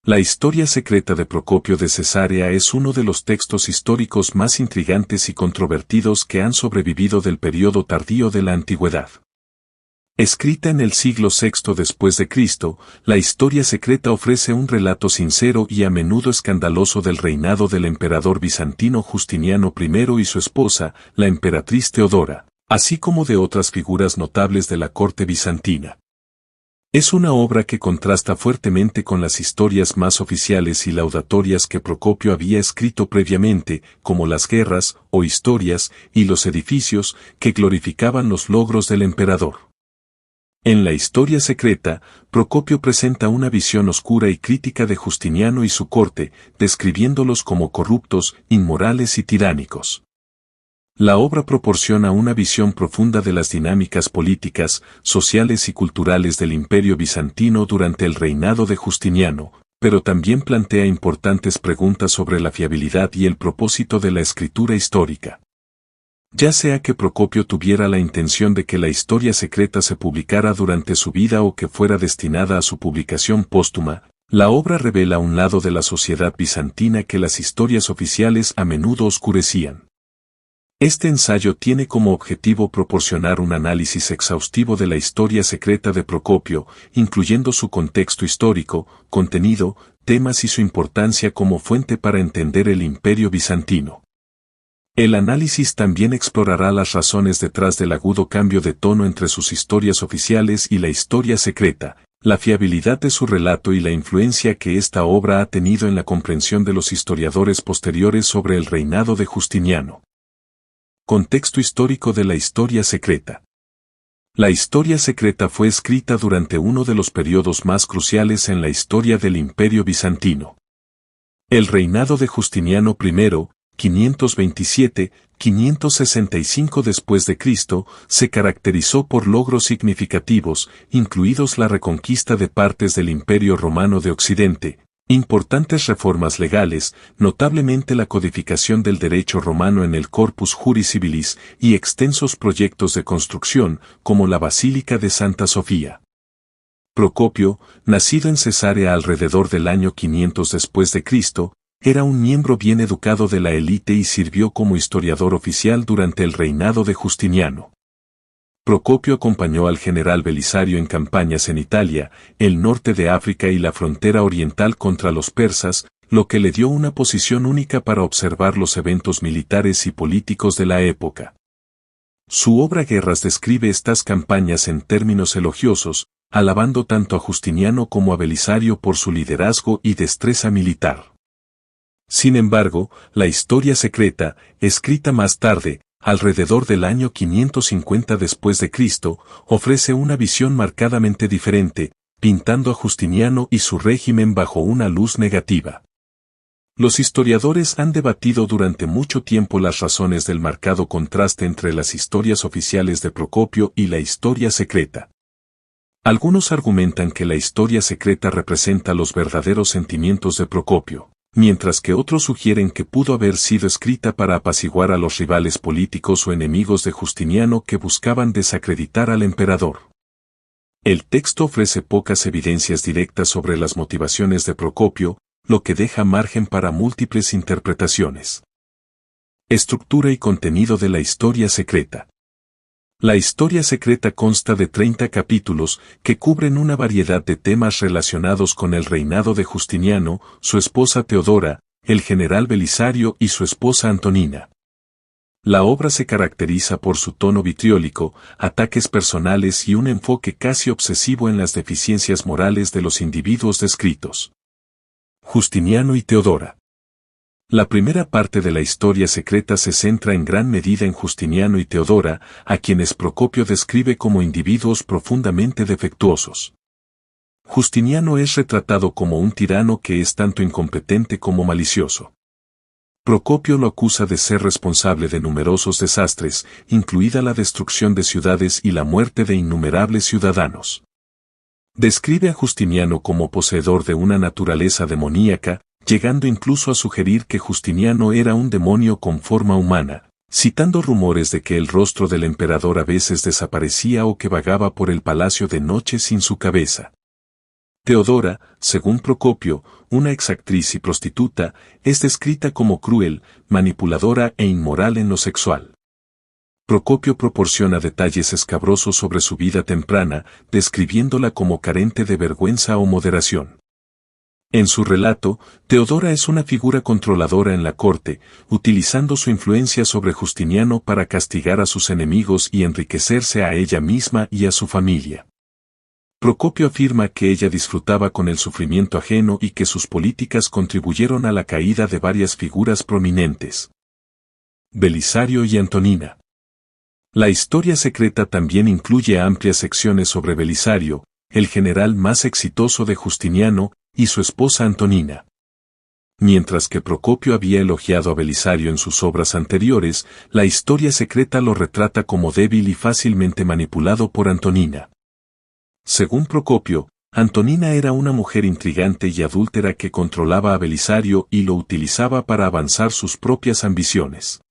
La historia secreta de Procopio de Cesarea es uno de los textos históricos más intrigantes y controvertidos que han sobrevivido del período tardío de la antigüedad. Escrita en el siglo VI después de Cristo, la historia secreta ofrece un relato sincero y a menudo escandaloso del reinado del emperador bizantino Justiniano I y su esposa, la emperatriz Teodora, así como de otras figuras notables de la corte bizantina. Es una obra que contrasta fuertemente con las historias más oficiales y laudatorias que Procopio había escrito previamente, como las guerras, o historias, y los edificios, que glorificaban los logros del emperador. En la historia secreta, Procopio presenta una visión oscura y crítica de Justiniano y su corte, describiéndolos como corruptos, inmorales y tiránicos. La obra proporciona una visión profunda de las dinámicas políticas, sociales y culturales del Imperio bizantino durante el reinado de Justiniano, pero también plantea importantes preguntas sobre la fiabilidad y el propósito de la escritura histórica. Ya sea que Procopio tuviera la intención de que la historia secreta se publicara durante su vida o que fuera destinada a su publicación póstuma, la obra revela un lado de la sociedad bizantina que las historias oficiales a menudo oscurecían. Este ensayo tiene como objetivo proporcionar un análisis exhaustivo de la historia secreta de Procopio, incluyendo su contexto histórico, contenido, temas y su importancia como fuente para entender el Imperio bizantino. El análisis también explorará las razones detrás del agudo cambio de tono entre sus historias oficiales y la historia secreta, la fiabilidad de su relato y la influencia que esta obra ha tenido en la comprensión de los historiadores posteriores sobre el reinado de Justiniano. Contexto histórico de la historia secreta. La historia secreta fue escrita durante uno de los periodos más cruciales en la historia del Imperio bizantino. El reinado de Justiniano I, 527-565 después de Cristo, se caracterizó por logros significativos, incluidos la reconquista de partes del Imperio Romano de Occidente, importantes reformas legales, notablemente la codificación del derecho romano en el Corpus Juris Civilis y extensos proyectos de construcción, como la Basílica de Santa Sofía. Procopio, nacido en Cesarea alrededor del año 500 después de Cristo, era un miembro bien educado de la élite y sirvió como historiador oficial durante el reinado de Justiniano. Procopio acompañó al general Belisario en campañas en Italia, el norte de África y la frontera oriental contra los persas, lo que le dio una posición única para observar los eventos militares y políticos de la época. Su obra Guerras describe estas campañas en términos elogiosos, alabando tanto a Justiniano como a Belisario por su liderazgo y destreza militar. Sin embargo, la historia secreta, escrita más tarde, alrededor del año 550 después de Cristo, ofrece una visión marcadamente diferente, pintando a Justiniano y su régimen bajo una luz negativa. Los historiadores han debatido durante mucho tiempo las razones del marcado contraste entre las historias oficiales de Procopio y la historia secreta. Algunos argumentan que la historia secreta representa los verdaderos sentimientos de Procopio, mientras que otros sugieren que pudo haber sido escrita para apaciguar a los rivales políticos o enemigos de Justiniano que buscaban desacreditar al emperador. El texto ofrece pocas evidencias directas sobre las motivaciones de Procopio, lo que deja margen para múltiples interpretaciones. Estructura y contenido de la historia secreta. La historia secreta consta de 30 capítulos que cubren una variedad de temas relacionados con el reinado de Justiniano, su esposa Teodora, el general Belisario y su esposa Antonina. La obra se caracteriza por su tono vitriólico, ataques personales y un enfoque casi obsesivo en las deficiencias morales de los individuos descritos. Justiniano y Teodora. La primera parte de la historia secreta se centra en gran medida en Justiniano y Teodora, a quienes Procopio describe como individuos profundamente defectuosos. Justiniano es retratado como un tirano que es tanto incompetente como malicioso. Procopio lo acusa de ser responsable de numerosos desastres, incluida la destrucción de ciudades y la muerte de innumerables ciudadanos. Describe a Justiniano como poseedor de una naturaleza demoníaca, llegando incluso a sugerir que Justiniano era un demonio con forma humana, citando rumores de que el rostro del emperador a veces desaparecía o que vagaba por el palacio de noche sin su cabeza. Teodora, según Procopio, una exactriz y prostituta, es descrita como cruel, manipuladora e inmoral en lo sexual. Procopio proporciona detalles escabrosos sobre su vida temprana, describiéndola como carente de vergüenza o moderación. En su relato, Teodora es una figura controladora en la corte, utilizando su influencia sobre Justiniano para castigar a sus enemigos y enriquecerse a ella misma y a su familia. Procopio afirma que ella disfrutaba con el sufrimiento ajeno y que sus políticas contribuyeron a la caída de varias figuras prominentes. Belisario y Antonina. La historia secreta también incluye amplias secciones sobre Belisario, el general más exitoso de Justiniano, y su esposa Antonina. Mientras que Procopio había elogiado a Belisario en sus obras anteriores, la historia secreta lo retrata como débil y fácilmente manipulado por Antonina. Según Procopio, Antonina era una mujer intrigante y adúltera que controlaba a Belisario y lo utilizaba para avanzar sus propias ambiciones.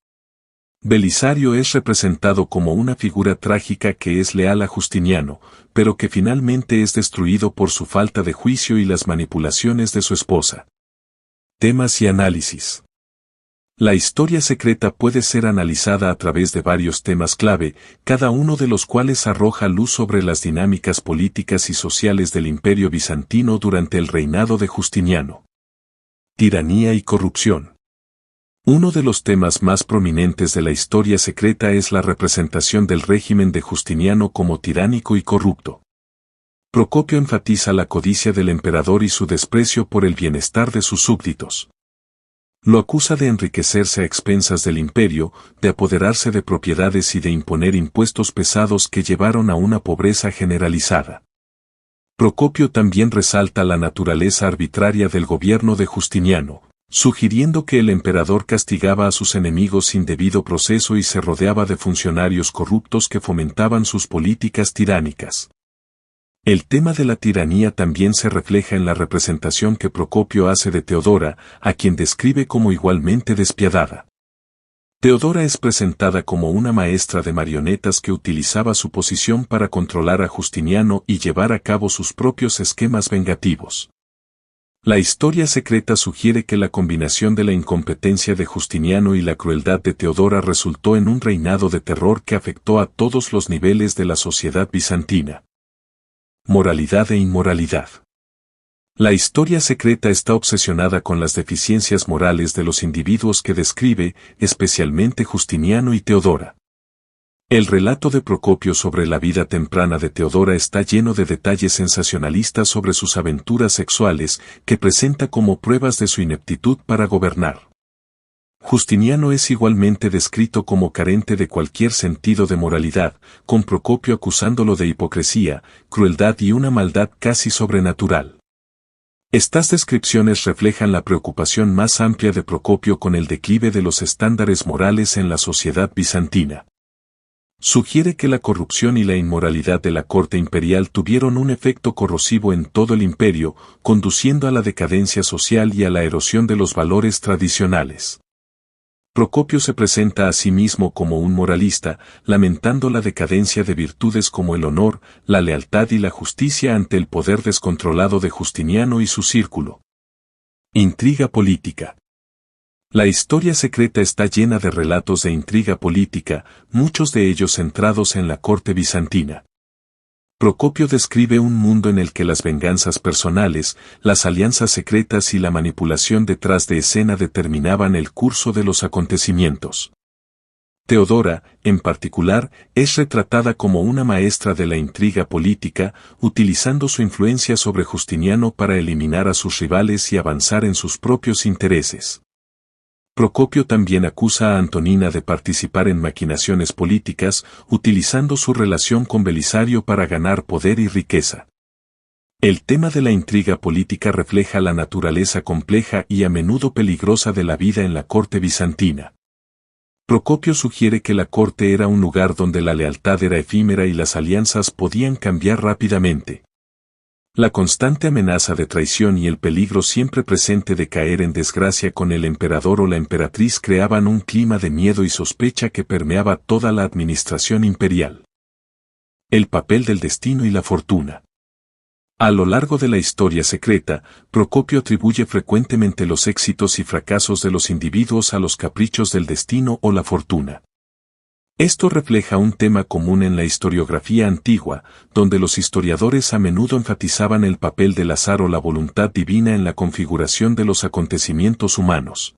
Belisario es representado como una figura trágica que es leal a Justiniano, pero que finalmente es destruido por su falta de juicio y las manipulaciones de su esposa. Temas y análisis. La historia secreta puede ser analizada a través de varios temas clave, cada uno de los cuales arroja luz sobre las dinámicas políticas y sociales del Imperio bizantino durante el reinado de Justiniano. Tiranía y corrupción. Uno de los temas más prominentes de la historia secreta es la representación del régimen de Justiniano como tiránico y corrupto. Procopio enfatiza la codicia del emperador y su desprecio por el bienestar de sus súbditos. Lo acusa de enriquecerse a expensas del imperio, de apoderarse de propiedades y de imponer impuestos pesados que llevaron a una pobreza generalizada. Procopio también resalta la naturaleza arbitraria del gobierno de Justiniano, sugiriendo que el emperador castigaba a sus enemigos sin debido proceso y se rodeaba de funcionarios corruptos que fomentaban sus políticas tiránicas. El tema de la tiranía también se refleja en la representación que Procopio hace de Teodora, a quien describe como igualmente despiadada. Teodora es presentada como una maestra de marionetas que utilizaba su posición para controlar a Justiniano y llevar a cabo sus propios esquemas vengativos. La historia secreta sugiere que la combinación de la incompetencia de Justiniano y la crueldad de Teodora resultó en un reinado de terror que afectó a todos los niveles de la sociedad bizantina. Moralidad e inmoralidad. La historia secreta está obsesionada con las deficiencias morales de los individuos que describe, especialmente Justiniano y Teodora. El relato de Procopio sobre la vida temprana de Teodora está lleno de detalles sensacionalistas sobre sus aventuras sexuales, que presenta como pruebas de su ineptitud para gobernar. Justiniano es igualmente descrito como carente de cualquier sentido de moralidad, con Procopio acusándolo de hipocresía, crueldad y una maldad casi sobrenatural. Estas descripciones reflejan la preocupación más amplia de Procopio con el declive de los estándares morales en la sociedad bizantina. Sugiere que la corrupción y la inmoralidad de la corte imperial tuvieron un efecto corrosivo en todo el imperio, conduciendo a la decadencia social y a la erosión de los valores tradicionales. Procopio se presenta a sí mismo como un moralista, lamentando la decadencia de virtudes como el honor, la lealtad y la justicia ante el poder descontrolado de Justiniano y su círculo. Intriga política. La historia secreta está llena de relatos de intriga política, muchos de ellos centrados en la corte bizantina. Procopio describe un mundo en el que las venganzas personales, las alianzas secretas y la manipulación detrás de escena determinaban el curso de los acontecimientos. Teodora, en particular, es retratada como una maestra de la intriga política, utilizando su influencia sobre Justiniano para eliminar a sus rivales y avanzar en sus propios intereses. Procopio también acusa a Antonina de participar en maquinaciones políticas, utilizando su relación con Belisario para ganar poder y riqueza. El tema de la intriga política refleja la naturaleza compleja y a menudo peligrosa de la vida en la corte bizantina. Procopio sugiere que la corte era un lugar donde la lealtad era efímera y las alianzas podían cambiar rápidamente. La constante amenaza de traición y el peligro siempre presente de caer en desgracia con el emperador o la emperatriz creaban un clima de miedo y sospecha que permeaba toda la administración imperial. El papel del destino y la fortuna. A lo largo de la historia secreta, Procopio atribuye frecuentemente los éxitos y fracasos de los individuos a los caprichos del destino o la fortuna. Esto refleja un tema común en la historiografía antigua, donde los historiadores a menudo enfatizaban el papel del azar o la voluntad divina en la configuración de los acontecimientos humanos.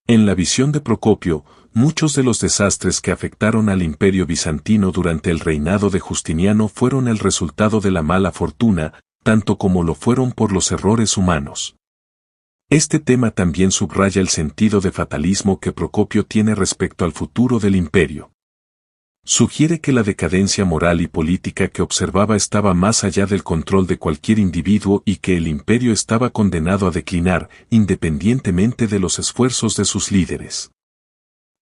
En la visión de Procopio, muchos de los desastres que afectaron al Imperio bizantino durante el reinado de Justiniano fueron el resultado de la mala fortuna, tanto como lo fueron por los errores humanos. Este tema también subraya el sentido de fatalismo que Procopio tiene respecto al futuro del imperio. Sugiere que la decadencia moral y política que observaba estaba más allá del control de cualquier individuo y que el imperio estaba condenado a declinar, independientemente de los esfuerzos de sus líderes.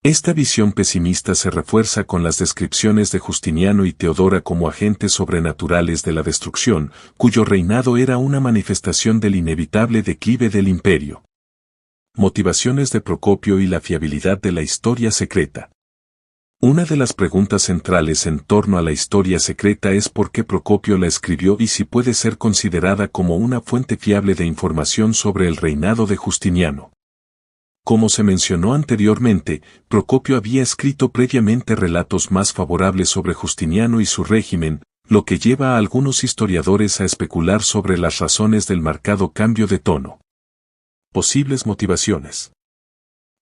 Esta visión pesimista se refuerza con las descripciones de Justiniano y Teodora como agentes sobrenaturales de la destrucción, cuyo reinado era una manifestación del inevitable declive del imperio. Motivaciones de Procopio y la fiabilidad de la historia secreta. Una de las preguntas centrales en torno a la historia secreta es por qué Procopio la escribió y si puede ser considerada como una fuente fiable de información sobre el reinado de Justiniano. Como se mencionó anteriormente, Procopio había escrito previamente relatos más favorables sobre Justiniano y su régimen, lo que lleva a algunos historiadores a especular sobre las razones del marcado cambio de tono. Posibles motivaciones.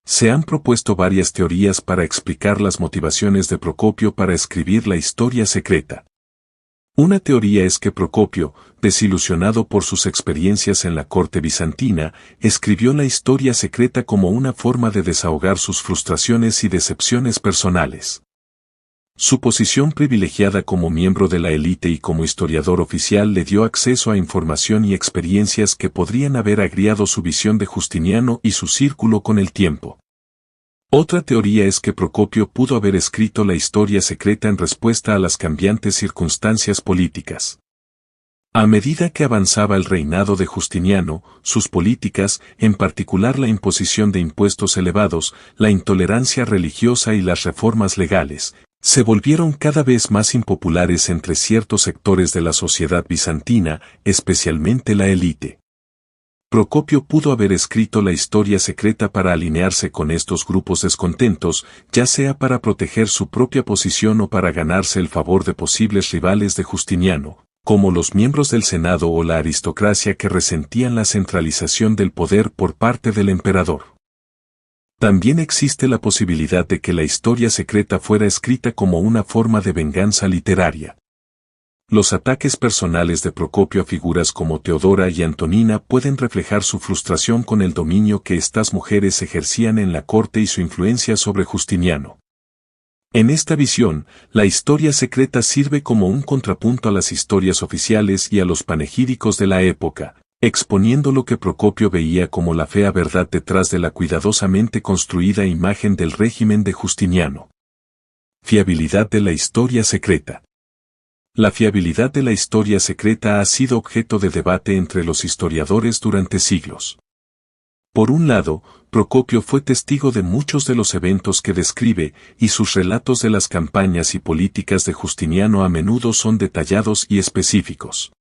Se han propuesto varias teorías para explicar las motivaciones de Procopio para escribir la historia secreta. Una teoría es que Procopio, desilusionado por sus experiencias en la corte bizantina, escribió la historia secreta como una forma de desahogar sus frustraciones y decepciones personales. Su posición privilegiada como miembro de la élite y como historiador oficial le dio acceso a información y experiencias que podrían haber agriado su visión de Justiniano y su círculo con el tiempo. Otra teoría es que Procopio pudo haber escrito la historia secreta en respuesta a las cambiantes circunstancias políticas. A medida que avanzaba el reinado de Justiniano, sus políticas, en particular la imposición de impuestos elevados, la intolerancia religiosa y las reformas legales, se volvieron cada vez más impopulares entre ciertos sectores de la sociedad bizantina, especialmente la élite. Procopio pudo haber escrito la historia secreta para alinearse con estos grupos descontentos, ya sea para proteger su propia posición o para ganarse el favor de posibles rivales de Justiniano, como los miembros del Senado o la aristocracia que resentían la centralización del poder por parte del emperador. También existe la posibilidad de que la historia secreta fuera escrita como una forma de venganza literaria. Los ataques personales de Procopio a figuras como Teodora y Antonina pueden reflejar su frustración con el dominio que estas mujeres ejercían en la corte y su influencia sobre Justiniano. En esta visión, la historia secreta sirve como un contrapunto a las historias oficiales y a los panegíricos de la época, exponiendo lo que Procopio veía como la fea verdad detrás de la cuidadosamente construida imagen del régimen de Justiniano. Fiabilidad de la historia secreta. La fiabilidad de la historia secreta ha sido objeto de debate entre los historiadores durante siglos. Por un lado, Procopio fue testigo de muchos de los eventos que describe, y sus relatos de las campañas y políticas de Justiniano a menudo son detallados y específicos.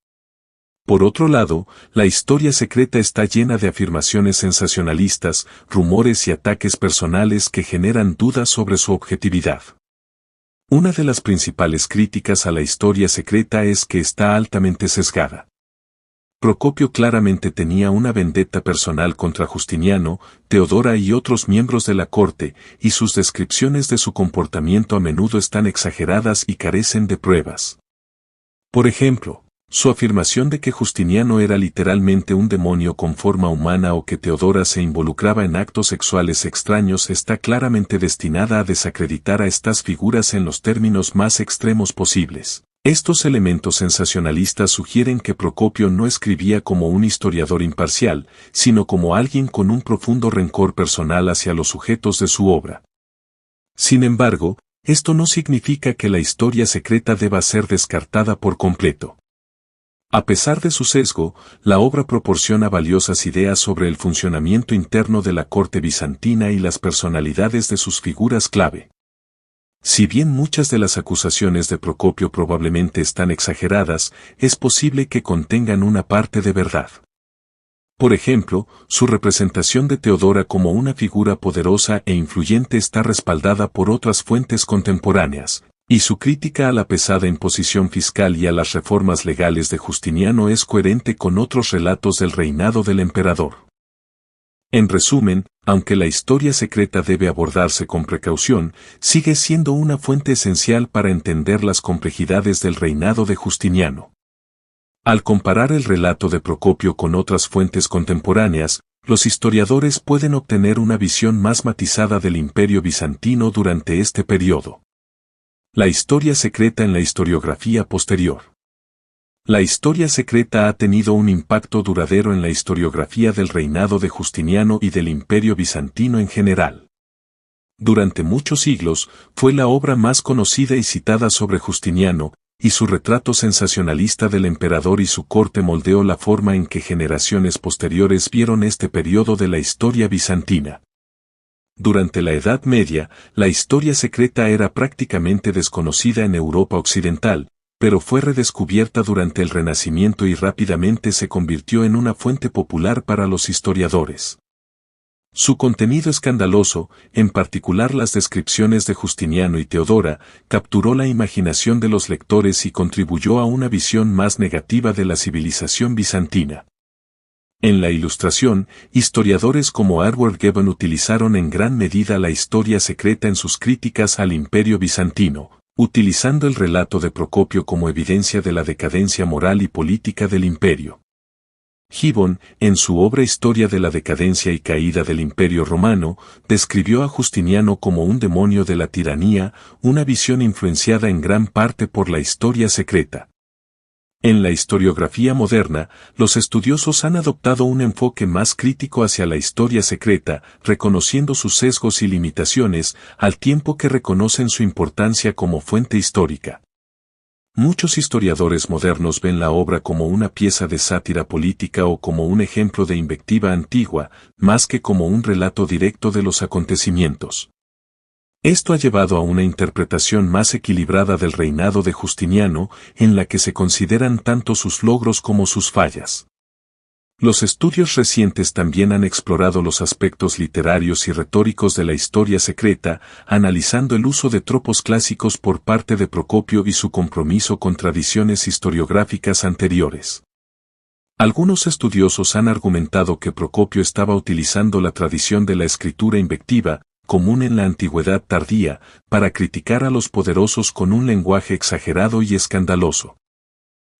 Por otro lado, la historia secreta está llena de afirmaciones sensacionalistas, rumores y ataques personales que generan dudas sobre su objetividad. Una de las principales críticas a la historia secreta es que está altamente sesgada. Procopio claramente tenía una vendetta personal contra Justiniano, Teodora y otros miembros de la corte, y sus descripciones de su comportamiento a menudo están exageradas y carecen de pruebas. Por ejemplo, su afirmación de que Justiniano era literalmente un demonio con forma humana o que Teodora se involucraba en actos sexuales extraños está claramente destinada a desacreditar a estas figuras en los términos más extremos posibles. Estos elementos sensacionalistas sugieren que Procopio no escribía como un historiador imparcial, sino como alguien con un profundo rencor personal hacia los sujetos de su obra. Sin embargo, esto no significa que la historia secreta deba ser descartada por completo. A pesar de su sesgo, la obra proporciona valiosas ideas sobre el funcionamiento interno de la corte bizantina y las personalidades de sus figuras clave. Si bien muchas de las acusaciones de Procopio probablemente están exageradas, es posible que contengan una parte de verdad. Por ejemplo, su representación de Teodora como una figura poderosa e influyente está respaldada por otras fuentes contemporáneas, y su crítica a la pesada imposición fiscal y a las reformas legales de Justiniano es coherente con otros relatos del reinado del emperador. En resumen, aunque la historia secreta debe abordarse con precaución, sigue siendo una fuente esencial para entender las complejidades del reinado de Justiniano. Al comparar el relato de Procopio con otras fuentes contemporáneas, los historiadores pueden obtener una visión más matizada del Imperio bizantino durante este periodo. La historia secreta en la historiografía posterior. La historia secreta ha tenido un impacto duradero en la historiografía del reinado de Justiniano y del Imperio bizantino en general. Durante muchos siglos, fue la obra más conocida y citada sobre Justiniano, y su retrato sensacionalista del emperador y su corte moldeó la forma en que generaciones posteriores vieron este periodo de la historia bizantina. Durante la Edad Media, la historia secreta era prácticamente desconocida en Europa occidental, pero fue redescubierta durante el Renacimiento y rápidamente se convirtió en una fuente popular para los historiadores. Su contenido escandaloso, en particular las descripciones de Justiniano y Teodora, capturó la imaginación de los lectores y contribuyó a una visión más negativa de la civilización bizantina. En la Ilustración, historiadores como Edward Gibbon utilizaron en gran medida la historia secreta en sus críticas al Imperio bizantino, utilizando el relato de Procopio como evidencia de la decadencia moral y política del imperio. Gibbon, en su obra Historia de la decadencia y caída del Imperio romano, describió a Justiniano como un demonio de la tiranía, una visión influenciada en gran parte por la historia secreta. En la historiografía moderna, los estudiosos han adoptado un enfoque más crítico hacia la historia secreta, reconociendo sus sesgos y limitaciones, al tiempo que reconocen su importancia como fuente histórica. Muchos historiadores modernos ven la obra como una pieza de sátira política o como un ejemplo de invectiva antigua, más que como un relato directo de los acontecimientos. Esto ha llevado a una interpretación más equilibrada del reinado de Justiniano, en la que se consideran tanto sus logros como sus fallas. Los estudios recientes también han explorado los aspectos literarios y retóricos de la historia secreta, analizando el uso de tropos clásicos por parte de Procopio y su compromiso con tradiciones historiográficas anteriores. Algunos estudiosos han argumentado que Procopio estaba utilizando la tradición de la escritura invectiva, común en la antigüedad tardía, para criticar a los poderosos con un lenguaje exagerado y escandaloso.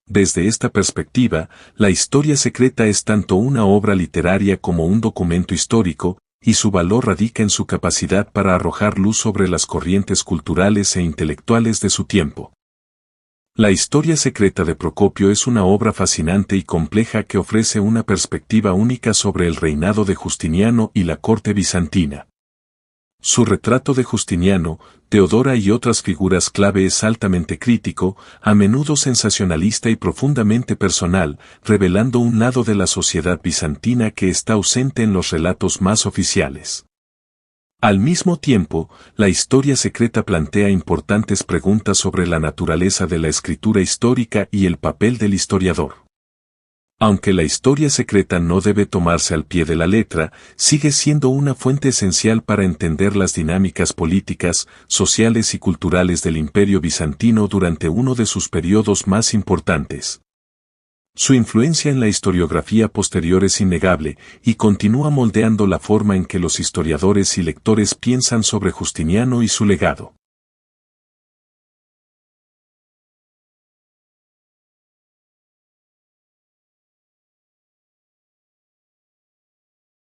Desde esta perspectiva, la historia secreta es tanto una obra literaria como un documento histórico, y su valor radica en su capacidad para arrojar luz sobre las corrientes culturales e intelectuales de su tiempo. La historia secreta de Procopio es una obra fascinante y compleja que ofrece una perspectiva única sobre el reinado de Justiniano y la corte bizantina. Su retrato de Justiniano, Teodora y otras figuras clave es altamente crítico, a menudo sensacionalista y profundamente personal, revelando un lado de la sociedad bizantina que está ausente en los relatos más oficiales. Al mismo tiempo, la historia secreta plantea importantes preguntas sobre la naturaleza de la escritura histórica y el papel del historiador. Aunque la historia secreta no debe tomarse al pie de la letra, sigue siendo una fuente esencial para entender las dinámicas políticas, sociales y culturales del Imperio bizantino durante uno de sus periodos más importantes. Su influencia en la historiografía posterior es innegable, y continúa moldeando la forma en que los historiadores y lectores piensan sobre Justiniano y su legado.